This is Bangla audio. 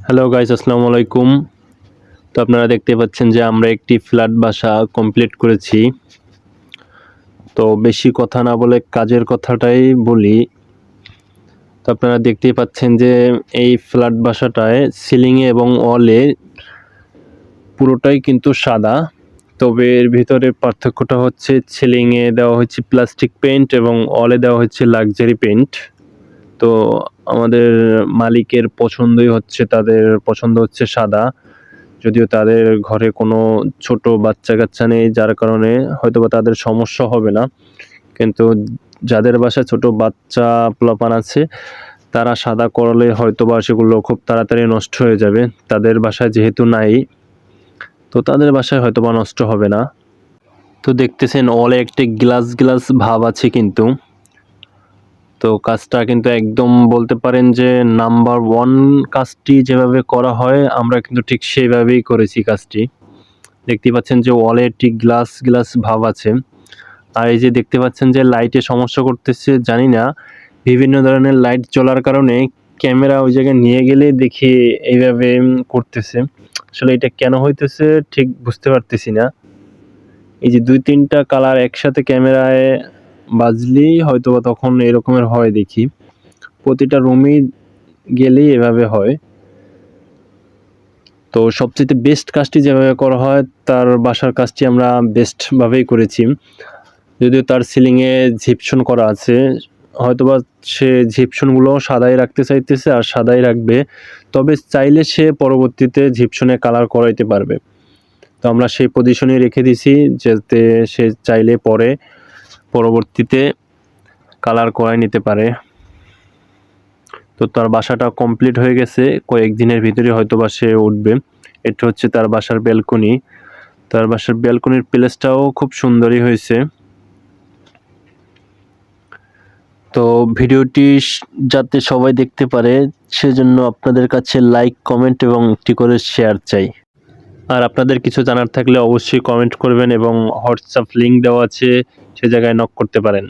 হ্যালো গাইস, আসসালামু আলাইকুম। তো আপনারা দেখতে পাচ্ছেন যে আমরা একটি ফ্ল্যাট বাসা কমপ্লিট করেছি। তো বেশি কথা না বলে কাজের কথাটাই বলি। তো আপনারা দেখতেই পাচ্ছেন যে এই ফ্ল্যাট বাসাটায় সিলিংয়ে এবং ওয়ালে পুরোটাই কিন্তু সাদা। তবে এর ভিতরে পার্থক্যটা হচ্ছে সিলিংয়ে দেওয়া হচ্ছে প্লাস্টিক পেইন্ট এবং ওয়ালে দেওয়া হচ্ছে লাক্সারি পেইন্ট। তো আমাদের মালিকের পছন্দই হচ্ছে, তাদের পছন্দ হচ্ছে সাদা। যদিও তাদের ঘরে কোনো ছোট বাচ্চা-কাচ্চা নেই, যার কারণে হয়তোবা তাদের সমস্যা হবে না। কিন্তু যাদের বাসায় ছোট বাচ্চা পোলাপান আছে, তারা সাদা করলে হয়তোবা সেগুলো খুব তাড়াতাড়ি নষ্ট হয়ে যাবে। তাদের বাসায় যেহেতু নাই, তো তাদের বাসায় হয়তোবা নষ্ট হবে না। তো দেখতেছেন ওয়ালে একটি গ্লাস ভাব আছে কিন্তু। তো কাজটা কিন্তু একদম বলতে পারেন যে নাম্বার 1 কাজটি যেভাবে করা হয়, আমরা কিন্তু ঠিক সেইভাবেই করেছি কাজটি। দেখতেই পাচ্ছেন যে ওয়ালে একটি গ্লাস ভাব আছে। আর এই যে দেখতে পাচ্ছেন যে লাইটে সমস্যা করতেছে, জানি না। বিভিন্ন ধরনের লাইট জ্বলার কারণে ক্যামেরা ওই জায়গায় নিয়ে গেলে দেখি এইভাবে করতেছে। আসলে এটা কেন হইতেছে ঠিক বুঝতে পারতেছি না। এই যে ২-৩টা কালার একসাথে ক্যামেরায় বাজলেই হয়তোবা তখন এরকমের হয় দেখি। প্রতিটা রুমেই গেলেই এভাবে হয়। তো সবচাইতে বেস্ট কাজটি যেভাবে করা হয়, তার বাসার কাজটি আমরা বেস্ট ভাবেই করেছি। যদিও তার সিলিংয়ে জিপসন করা আছে, হয়তোবা সে জিপসনগুলো সাদাই রাখতে চাইতেছে আর সাদাই রাখবে। তবে চাইলে সে পরবর্তীতে জিপসনে কালার করাইতে পারবে। তো আমরা সেই পজিশনেই রেখে দিছি, যাতে সে চাইলে পরবর্তীতে কালার করাই নিতে পারে। তো তার বাসাটা কমপ্লিট হয়ে গেছে, কয়েকদিনের ভিতরে হয়তোবা সে উঠবে। এটা হচ্ছে তার বাসার ব্যালকনি। তার বাসার ব্যালকনির প্লেসটাও খুব সুন্দরই হয়েছে। তো ভিডিওটি যাতে সবাই দেখতে পারে, সেজন্য আপনাদের কাছে লাইক, কমেন্ট এবং একটি করে শেয়ার চাই। আর আপনাদের কিছু জানার থাকলে অবশ্যই কমেন্ট করবেন এবং হোয়াটসঅ্যাপ লিঙ্ক দেওয়া আছে, সে জায়গায় নক করতে পারেন।